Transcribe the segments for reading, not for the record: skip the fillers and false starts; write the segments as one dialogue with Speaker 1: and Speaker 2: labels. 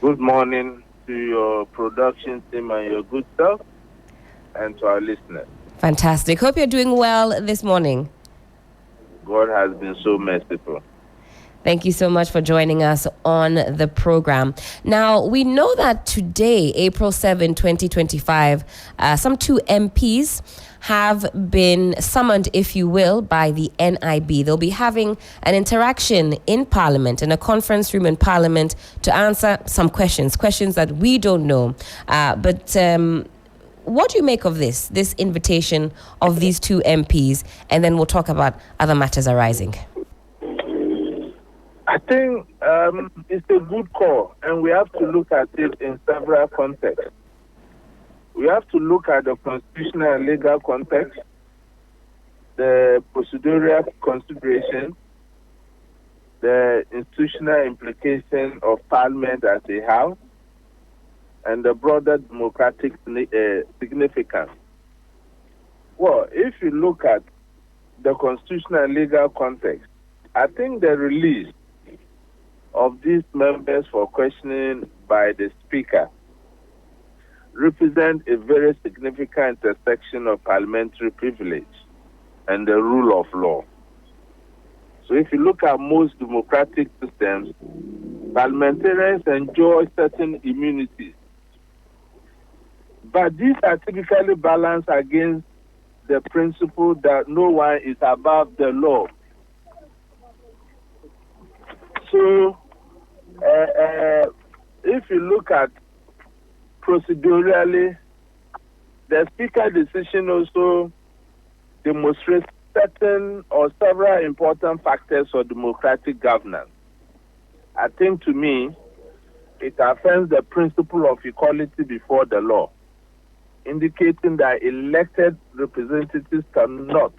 Speaker 1: Good morning to your production team and your good self, and to our listeners.
Speaker 2: Fantastic. Hope you're doing well this morning.
Speaker 1: God has been so merciful.
Speaker 2: Thank you so much for joining us on the program. Now, we know that today, April 7, 2025, some 2 MPs have been summoned, if you will, by the NIB. They'll be having an interaction in Parliament, in a conference room in Parliament, to answer some questions that we don't know. But what do you make of this invitation of these 2 MPs? And then we'll talk about other matters arising.
Speaker 1: I think it's a good call, and we have to look at it in several contexts. We have to look at the constitutional and legal context, the procedural consideration, the institutional implication of Parliament as a house, and the broader democratic significance. Well, if you look at the constitutional and legal context, I think the release of these members for questioning by the Speaker represent a very significant intersection of parliamentary privilege and the rule of law. So if you look at most democratic systems, parliamentarians enjoy certain immunities. But these are typically balanced against the principle that no one is above the law. So if you look at procedurally, the Speaker decision also demonstrates certain or several important factors for democratic governance. I think, to me, it affirms the principle of equality before the law, indicating that elected representatives cannot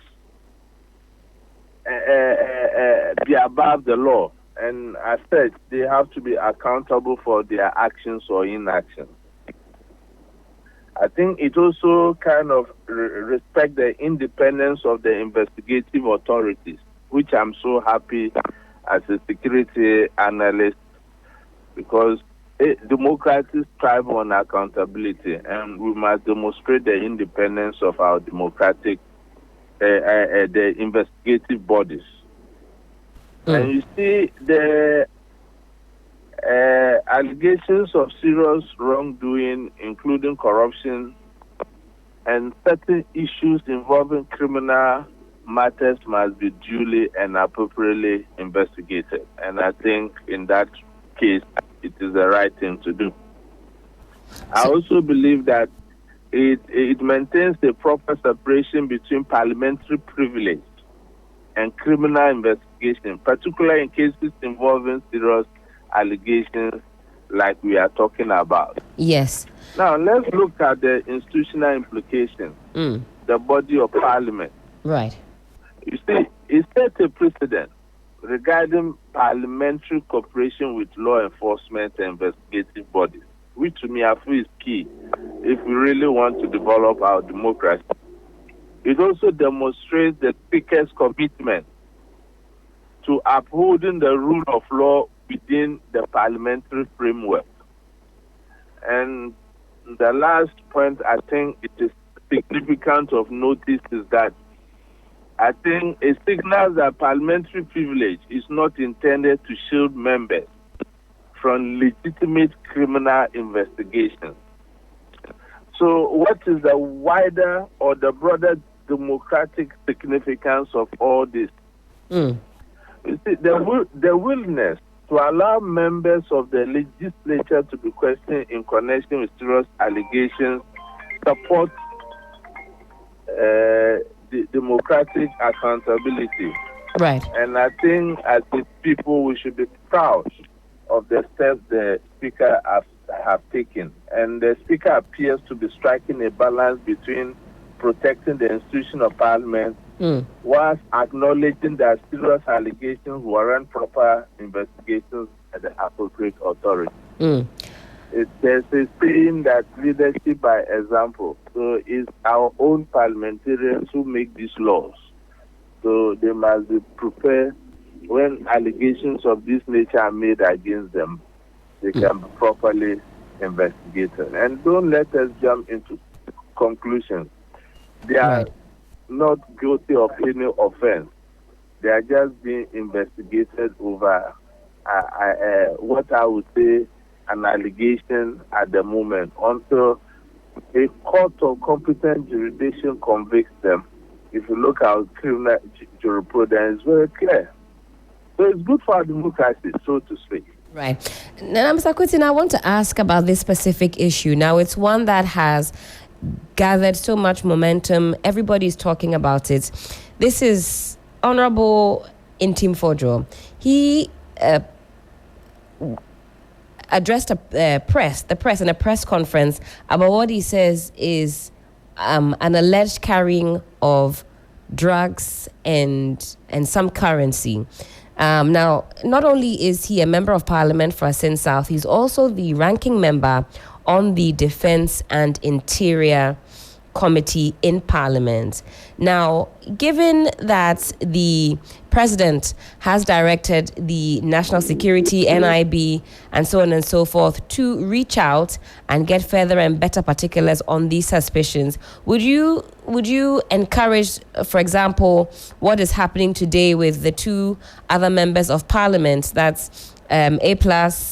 Speaker 1: be above the law, and as such, they have to be accountable for their actions or inactions. I think it also kind of respects the independence of the investigative authorities, which I'm so happy as a security analyst, because democracies thrive on accountability, and we must demonstrate the independence of our democratic, the investigative bodies. And you see, the allegations of serious wrongdoing, including corruption, and certain issues involving criminal matters must be duly and appropriately investigated. And I think in that case, it is the right thing to do. I also believe that it maintains the proper separation between parliamentary privilege and criminal investigation, particularly in cases involving serious allegations like we are talking about.
Speaker 2: Yes.
Speaker 1: Now, let's look at the institutional implications, the body of Parliament.
Speaker 2: Right.
Speaker 1: You see, it set a precedent regarding parliamentary cooperation with law enforcement and investigative bodies, which to me I feel is key if we really want to develop our democracy. It also demonstrates the Speaker's commitment to upholding the rule of law within the parliamentary framework. And the last point I think it is significant of notice is that I think it signals that parliamentary privilege is not intended to shield members from legitimate criminal investigations. So what is the wider or the broader democratic significance of all this? You see, the willingness to allow members of the legislature to be questioned in connection with serious allegations support the democratic accountability.
Speaker 2: Right.
Speaker 1: And I think as the people, we should be proud of the steps the Speaker have taken. And the Speaker appears to be striking a balance between protecting the institution of Parliament whilst acknowledging that serious allegations warrant proper investigations at the appropriate authority. There's a saying that leadership by example. So it's our own parliamentarians who make these laws. So they must be prepared when allegations of this nature are made against them. they can be properly investigated. And don't let us jump into conclusions. They are not guilty of any offense. They are just being investigated over what I would say an allegation at the moment until a court of competent jurisdiction convicts them. If you look at criminal jurisprudence, it's very clear. So it's good for our democracy, so to speak.
Speaker 2: Right. Now, Mr. Kotin, I want to ask about this specific issue. Now, it's one that has gathered so much momentum. Everybody's talking about it. This is Honorable Intim Fojo. He addressed the press in a press conference about what he says is an alleged carrying of drugs and some currency. Now, not only is he a member of parliament for Asin South, he's also the ranking member on the Defense and Interior Committee in Parliament. Now, given that the President has directed the National Security, NIB, and so on and so forth to reach out and get further and better particulars on these suspicions, would you encourage, for example, what is happening today with the two other members of Parliament, that's A+,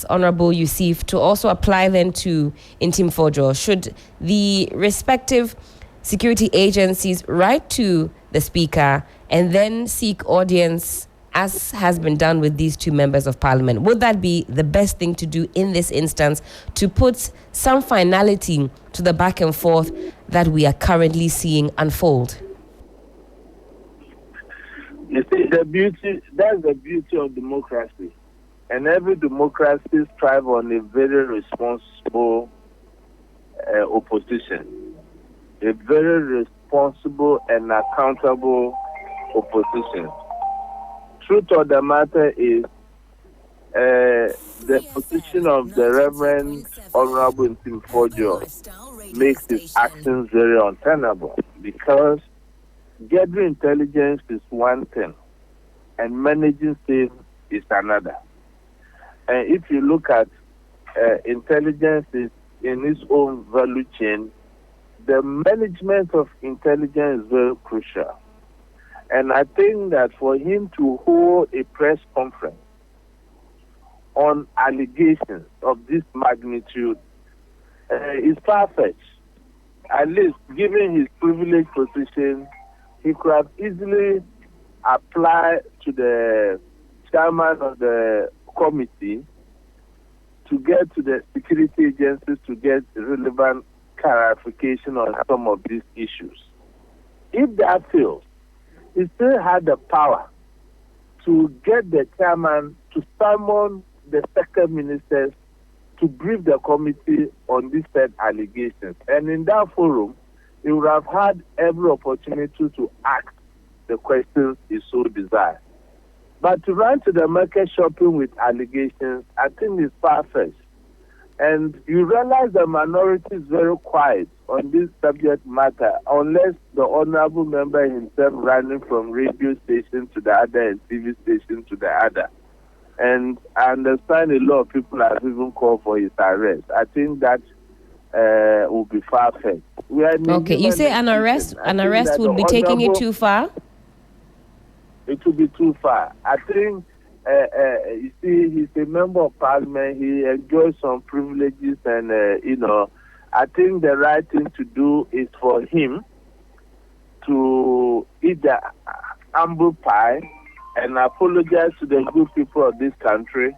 Speaker 2: Honorable Yusuf, to also apply then to Intim Fojo? Should the respective security agencies write to the Speaker and then seek audience, as has been done with these two members of Parliament? Would that be the best thing to do in this instance to put some finality to the back and forth that we are currently seeing unfold?
Speaker 1: You see, that's the beauty of democracy. And every democracy strives on a very responsible opposition. A very responsible and accountable opposition. Truth of the matter is, the position of the Reverend Honorable Intim Fojo makes his actions very untenable, because gathering intelligence is one thing and managing things is another. And if you look at intelligence is in its own value chain, the management of intelligence is very crucial. And I think that for him to hold a press conference on allegations of this magnitude is far-fetched. At least, given his privileged position, he could have easily applied to the chairman of the committee to get to the security agencies to get relevant clarification on some of these issues. If that fails, he still had the power to get the chairman to summon the second ministers to brief the committee on these said allegations. And in that forum, he would have had every opportunity to ask the questions he so desired. But to run to the market shopping with allegations, I think is far-fetched. And you realize the minority is very quiet on this subject matter, unless the honorable member himself running from radio station to the other and TV station to the other. And I understand a lot of people have even called for his arrest. I think that will be far-fetched.
Speaker 2: Okay, you say an arrest would be taking it too far?
Speaker 1: It would be too far. I think, you see, he's a member of parliament. He enjoys some privileges, and, I think the right thing to do is for him to eat the humble pie and apologize to the good people of this country,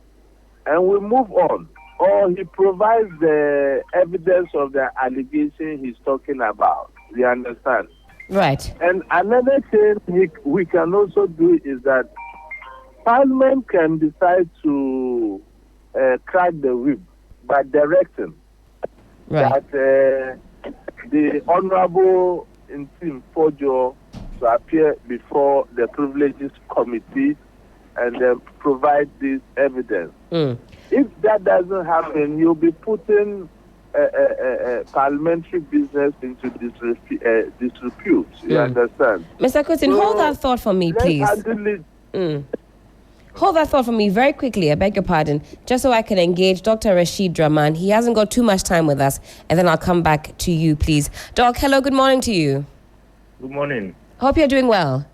Speaker 1: and we move on. Or he provides the evidence of the allegation he's talking about. You understand?
Speaker 2: Right.
Speaker 1: And another thing we can also do is that Parliament can decide to crack the whip by directing that the Honorable Intim Fojo to appear before the Privileges Committee and then provide this evidence. If that doesn't happen, you'll be putting parliamentary business into disrepute. You understand?
Speaker 2: Mr. Kotin, hold that thought for me, please. Hold that thought for me very quickly, I beg your pardon, just so I can engage Dr. Rasheed Draman. He hasn't got too much time with us, and then I'll come back to you, please. Doc, hello, good morning to you.
Speaker 3: Good morning.
Speaker 2: Hope you're doing well.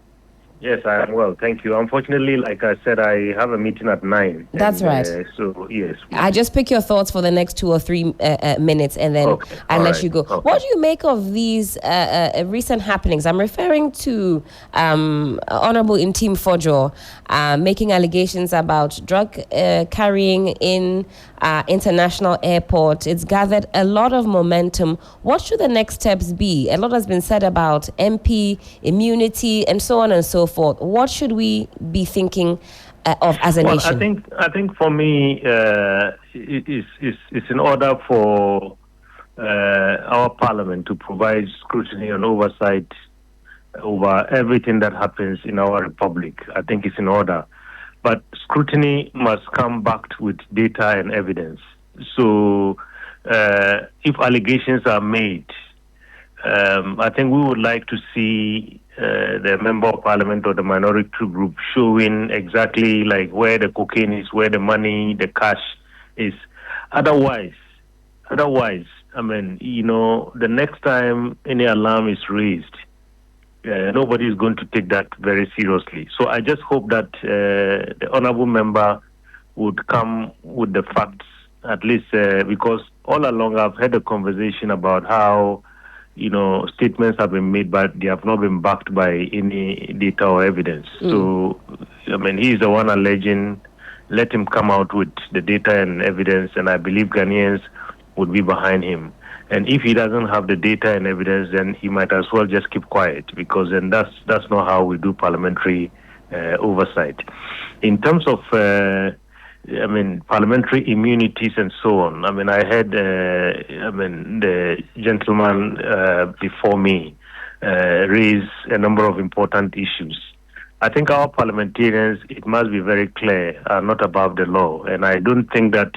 Speaker 3: Yes, I am well. Thank you. Unfortunately, like I said, I have a meeting at 9.
Speaker 2: That's right.
Speaker 3: So, yes.
Speaker 2: I just pick your thoughts for the next 2 or 3 minutes, and then I'll let you go. Okay. What do you make of these recent happenings? I'm referring to Honorable Intim Fojo making allegations about drug carrying in international airport. It's gathered a lot of momentum. What should the next steps be? A lot has been said about MP immunity and so on and so forth. What should we be thinking of as a nation?
Speaker 3: I think for me, it's in order for our parliament to provide scrutiny and oversight over everything that happens in our republic. I think it's in order. But scrutiny must come backed with data and evidence. So if allegations are made, I think we would like to see the member of parliament or the minority group showing exactly like where the cocaine is, where the money, the cash is. Otherwise, I mean, the next time any alarm is raised, nobody is going to take that very seriously. So I just hope that the honorable member would come with the facts, at least because all along I've had a conversation about how, statements have been made, but they have not been backed by any data or evidence. So, I mean, he's the one alleging. Let him come out with the data and evidence, and I believe Ghanaians would be behind him. And if he doesn't have the data and evidence, then he might as well just keep quiet, because then that's not how we do parliamentary oversight. In terms of, parliamentary immunities and so on, I heard, the gentleman before me raise a number of important issues. I think our parliamentarians, it must be very clear, are not above the law. And I don't think that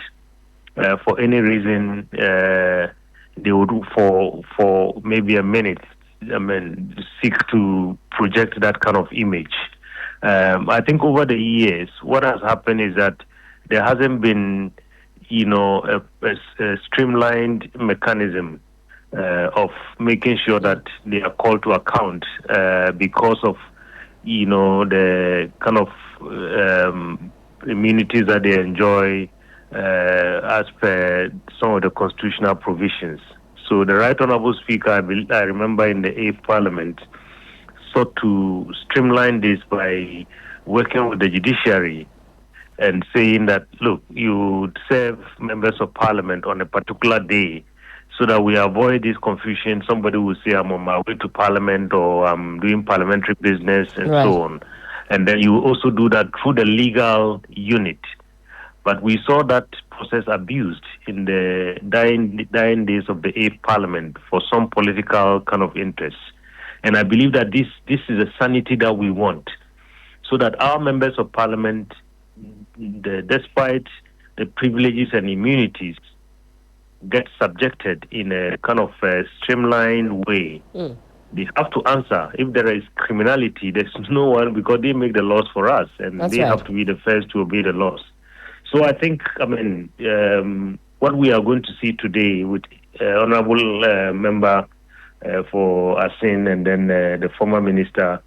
Speaker 3: for any reason, they would, for maybe a minute, seek to project that kind of image. I think over the years, what has happened is that there hasn't been, a streamlined mechanism of making sure that they are called to account because of, the kind of immunities that they enjoy as per some of the constitutional provisions. So the Right Honourable Speaker, I remember in the 8th Parliament, sought to streamline this by working with the judiciary and saying that, look, you serve members of Parliament on a particular day so that we avoid this confusion. Somebody will say, I'm on my way to Parliament or I'm doing parliamentary business and so on. And then you also do that through the legal unit. But we saw that process abused in the dying days of the 8th Parliament for some political kind of interests. And I believe that this is a sanity that we want, so that our members of Parliament, despite the privileges and immunities, get subjected in a kind of streamlined way. They have to answer. If there is criminality, there's no one, because they make the laws for us, and they have to be the first to obey the laws. So I think, what we are going to see today with Honorable Member for Asin and then the former Minister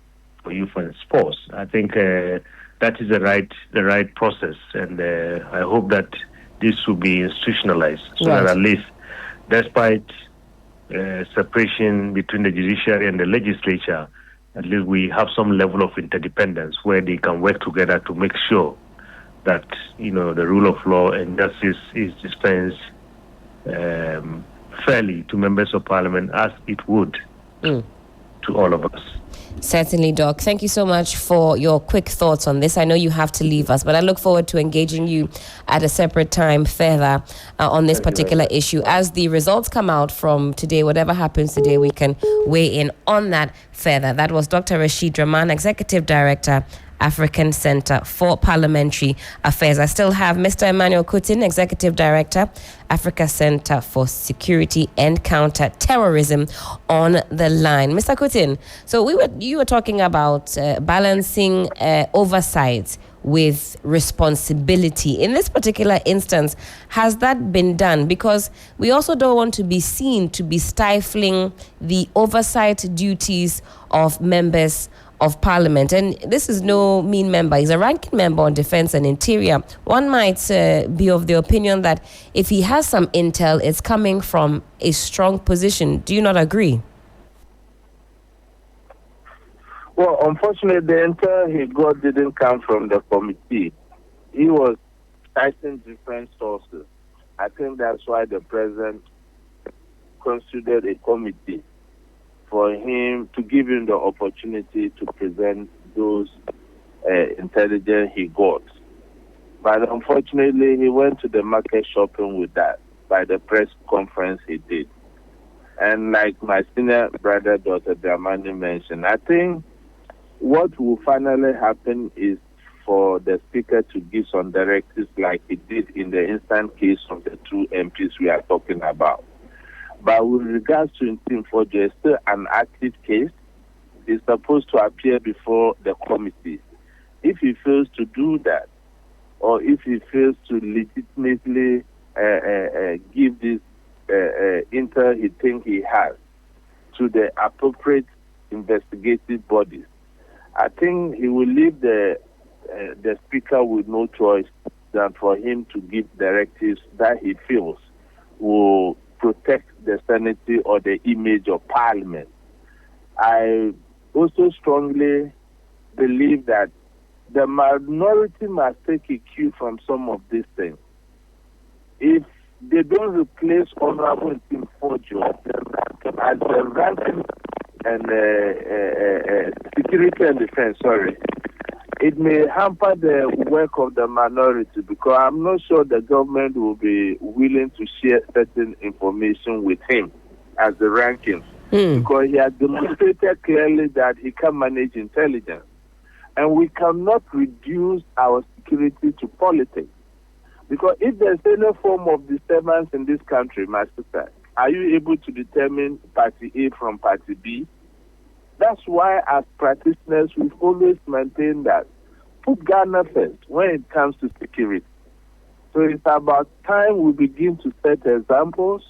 Speaker 3: for Youth and Sports, I think that is the right process, and I hope that this will be institutionalized, so that at least, despite separation between the judiciary and the legislature, at least we have some level of interdependence where they can work together to make sure that the rule of law and justice is dispensed fairly to members of Parliament, as it would to all of us.
Speaker 2: Certainly, Doc. Thank you so much for your quick thoughts on this. I know you have to leave us, but I look forward to engaging you at a separate time further on this particular issue. As the results come out from today, whatever happens today, we can weigh in on that further. That was Dr. Rasheed Draman, Executive Director, African Center for Parliamentary Affairs. I still have Mr. Emmanuel Kotin, Executive Director, Africa Center for Security and Counter-Terrorism, on the line. Mr. Kotin, so you were talking about balancing oversight with responsibility. In this particular instance, has that been done? Because we also don't want to be seen to be stifling the oversight duties of members of Parliament. And this is no mean member. He's a ranking member on Defence and Interior. One might be of the opinion that if he has some intel, it's coming from a strong position. Do you not agree?
Speaker 1: Well, unfortunately, the intel he got didn't come from the committee. He was citing different sources. I think that's why the president considered a committee for him to give him the opportunity to present those intelligence he got. But unfortunately, he went to the market shopping with that by the press conference he did. And like my senior brother, Dr. Draman mentioned, I think what will finally happen is for the speaker to give some directives like he did in the instant case of the two MPs we are talking about. But with regards to Team Forger, it's still an active case. It's supposed to appear before the committee. If he fails to do that, or if he fails to legitimately give this intel he thinks he has to the appropriate investigative bodies, I think he will leave the speaker with no choice than for him to give directives that he feels will protect the sanity or the image of Parliament. I also strongly believe that the minority must take a cue from some of these things. If they don't replace Honorable Tim Forger as the ranking and Security and Defense, it may hamper the work of the minority, because I'm not sure the government will be willing to share certain information with him as the ranking, because he has demonstrated clearly that he can manage intelligence. And we cannot reduce our security to politics. Because if there's any form of disturbance in this country, my sister, are you able to determine party A from party B? That's why, as practitioners, we've always maintained that put Ghana first when it comes to security. So it's about time we begin to set examples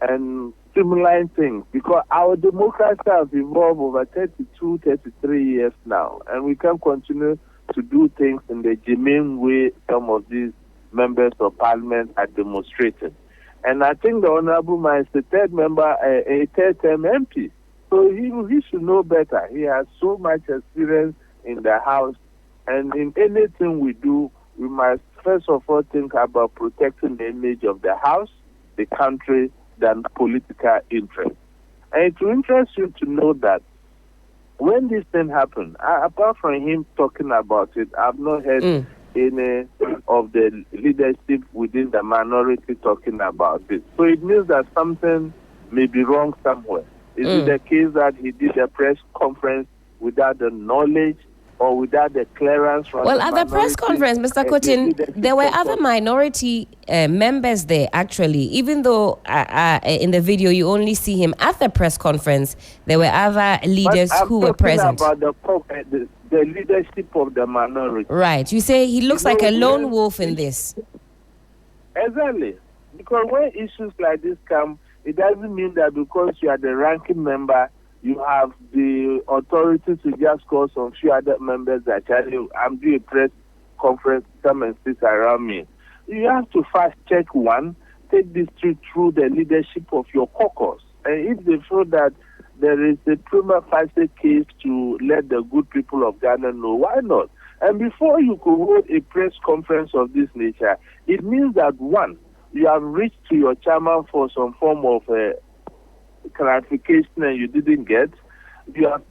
Speaker 1: and streamline things, because our democracy has evolved over 32, 33 years now, and we can continue to do things in the germane way some of these members of Parliament are demonstrating. And I think the Honorable Man is the third member, a third-term MP. So he should know better. He has so much experience in the House. And in anything we do, we must first of all think about protecting the image of the House, the country, than political interest. And it will interest you to know that when this thing happened, apart from him talking about it, I've not heard any of the leadership within the minority talking about it. So it means that something may be wrong somewhere. Is it the case that he did a press conference without the knowledge or without the clearance from
Speaker 2: at the press conference, Mr. Kotin, there were other minority members there, actually. Even though in the video you only see him at the press conference, there were other leaders who were present.
Speaker 1: About the leadership of the minority.
Speaker 2: Right. You say he looks like a lone wolf in this.
Speaker 1: Exactly. Because when issues like this come, it doesn't mean that because you are the ranking member, you have the authority to just call some few other members that tell you, I'm doing a press conference, come and sit around me. You have to fast check one, take this through the leadership of your caucus. And if they feel that there is a prima facie case to let the good people of Ghana know, why not? And before you could hold a press conference of this nature, it means that one, you have reached to your chairman for some form of clarification and you didn't get. You have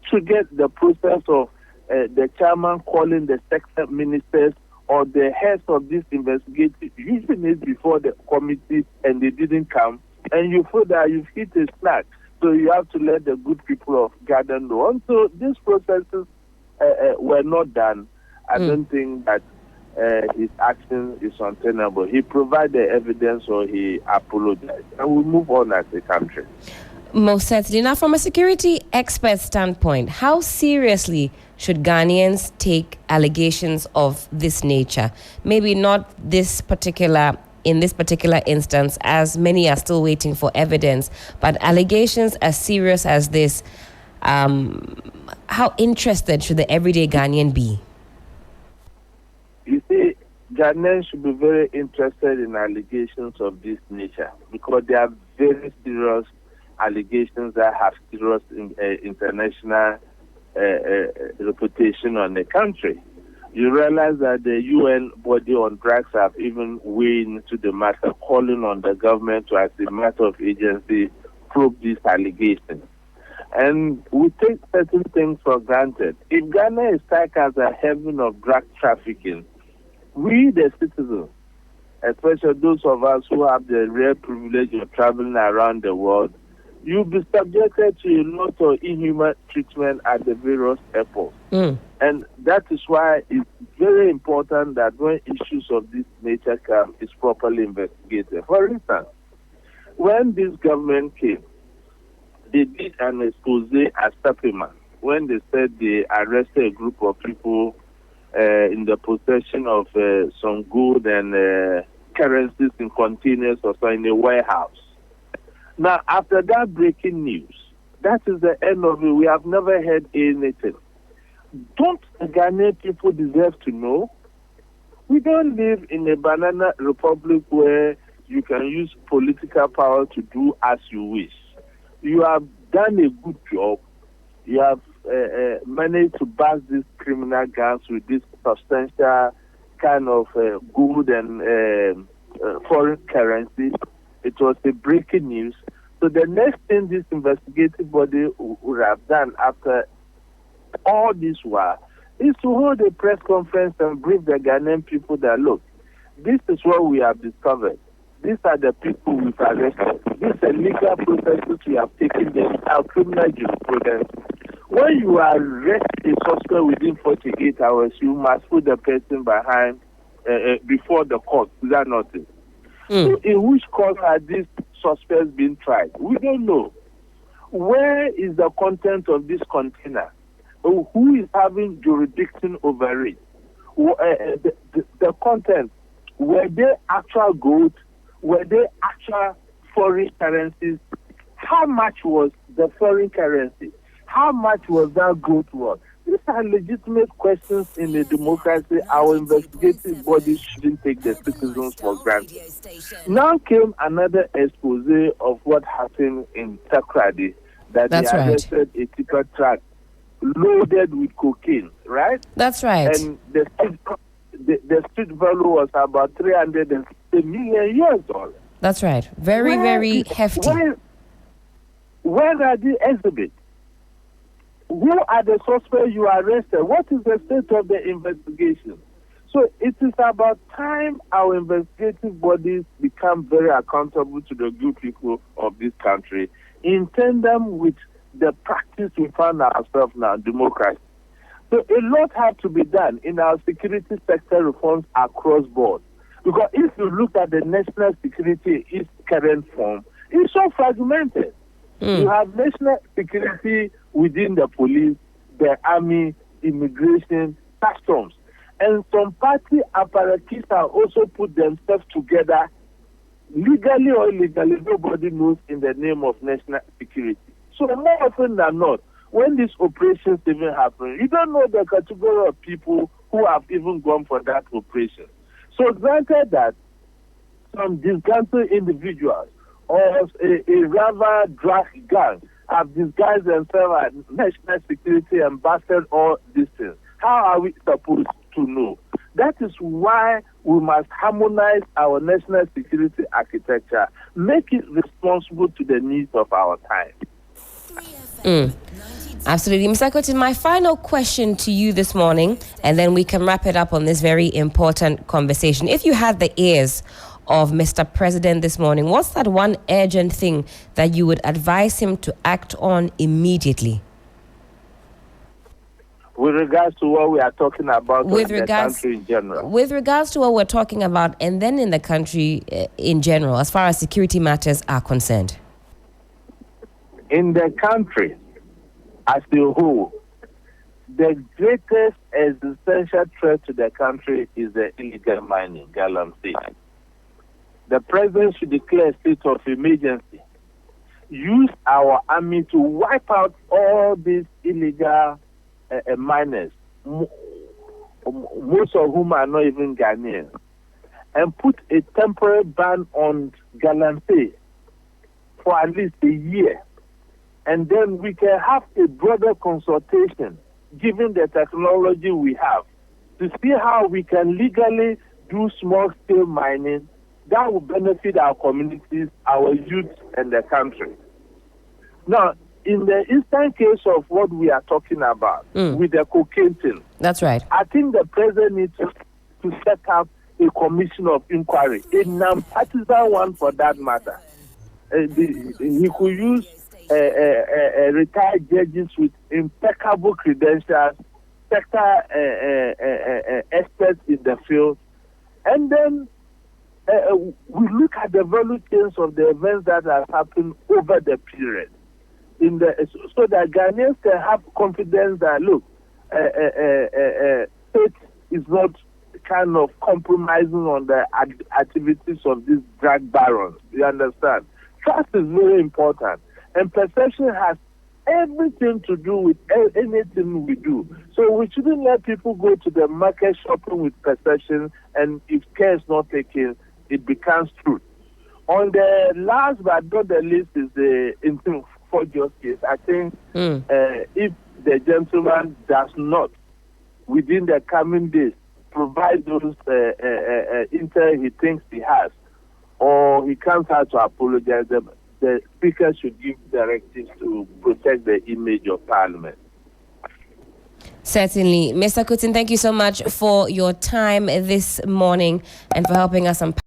Speaker 1: triggered the process of the chairman calling the sector ministers or the heads of this investigative unit before the committee and they didn't come. And you feel that you've hit a snag. So you have to let the good people of Ghana know. And so these processes were not done. I don't think that his action is untenable. He provided evidence or he apologized. And we move on as a country.
Speaker 2: Most certainly. Now, from a security expert standpoint, how seriously should Ghanaians take allegations of this nature? Maybe not in this particular instance, as many are still waiting for evidence, but allegations as serious as this, how interested should the everyday Ghanaian be?
Speaker 1: You see, Ghanaians should be very interested in allegations of this nature because they are very serious allegations that have serious international reputation on the country. You realize that the UN body on drugs have even weighed into the matter, calling on the government to, as a matter of agency, probe these allegations. And we take certain things for granted. If Ghana is tagged as a heaven of drug trafficking, we, the citizens, especially those of us who have the rare privilege of traveling around the world, you'll be subjected to a lot of inhuman treatment at the various airports. And that is why it's very important that when issues of this nature come, it's properly investigated. For instance, when this government came, they did an expose at ACEPA when they said they arrested a group of people in the possession of some gold and currencies in containers or so in a warehouse. Now, after that breaking news, that is the end of it. We have never heard anything. Don't the Ghanaian people deserve to know? We don't live in a banana republic where you can use political power to do as you wish. You have done a good job. You have managed to bust these criminal gangs with this substantial kind of gold and foreign currency. It was a breaking news. So the next thing this investigative body would have done after all this while is to hold a press conference and brief the Ghanaian people that, look, this is what we have discovered. These are the people we've arrested. These are legal processes we have taken them, our criminal jurisprudence. When you arrest a suspect within 48 hours, you must put the person behind before the court. Is that not it? So in which court are these suspects being tried? We don't know. Where is the content of this container? Who is having jurisdiction over it? The content, were they actual gold? Were they actual foreign currencies? How much was the foreign currency? How much was that gold worth? These are legitimate questions in a democracy. Our investigative bodies shouldn't take the citizens for granted. Now came another expose of what happened in Takrady, that
Speaker 2: That's
Speaker 1: they
Speaker 2: right.
Speaker 1: arrested a tipper truck loaded with cocaine, right?
Speaker 2: That's right.
Speaker 1: And the street value was about $360 million.
Speaker 2: That's right. Very hefty.
Speaker 1: Where are the exhibits? Who are the suspects you arrested? What is the state of the investigation? So it is about time our investigative bodies become very accountable to the good people of this country in tandem with the practice we find ourselves now, democracy. So a lot has to be done in our security sector reforms across board. Because if you look at the national security in its current form, it's so fragmented. You have national security within the police, the army, immigration, customs. And some party apparatus have also put themselves together, legally or illegally, nobody knows, in the name of national security. So more often than not, when these operations even happen, you don't know the category of people who have even gone for that operation. So granted that some disgruntled individuals or a rather drug gang have disguised themselves as national security and busted all these things, how are we supposed to know? That is why we must harmonize our national security architecture, make it responsible to the needs of our time.
Speaker 2: Absolutely. Mr. Kotin, my final question to you this morning, and then we can wrap it up on this very important conversation. If you had the ears of Mr. President this morning, what's that one urgent thing that you would advise him to act on immediately?
Speaker 1: With regards to what we are talking about in the country in general.
Speaker 2: With regards to what we're talking about, and then in the country in general, as far as security matters are concerned.
Speaker 1: In the country as a whole, the greatest existential threat to the country is the illegal mining, galamsey. The president should declare a state of emergency. Use our army to wipe out all these illegal miners, most of whom are not even Ghanaians, and put a temporary ban on galamsey for at least a year. And then we can have a broader consultation, given the technology we have, to see how we can legally do small-scale mining that will benefit our communities, our youth, and the country. Now, in the instant case of what we are talking about, with the cocaine thing,
Speaker 2: that's right.
Speaker 1: I think the president needs to set up a commission of inquiry, a non-partisan one for that matter. He could use retired judges with impeccable credentials, sector experts in the field, and then we look at the value chains of the events that have happened over the period, so that Ghanaians can have confidence that, look, state is not kind of compromising on the activities of these drug barons. You understand? Trust is very important. And perception has everything to do with anything we do. So we shouldn't let people go to the market shopping with perception, and if care is not taken, it becomes truth. On the last but not the least is the interim for justice. I think if the gentleman does not, within the coming days, provide those intel he thinks he has, or he comes out to apologize, the Speaker should give directives to protect the image of Parliament.
Speaker 2: Certainly. Mr. Kotin, thank you so much for your time this morning and for helping us unpack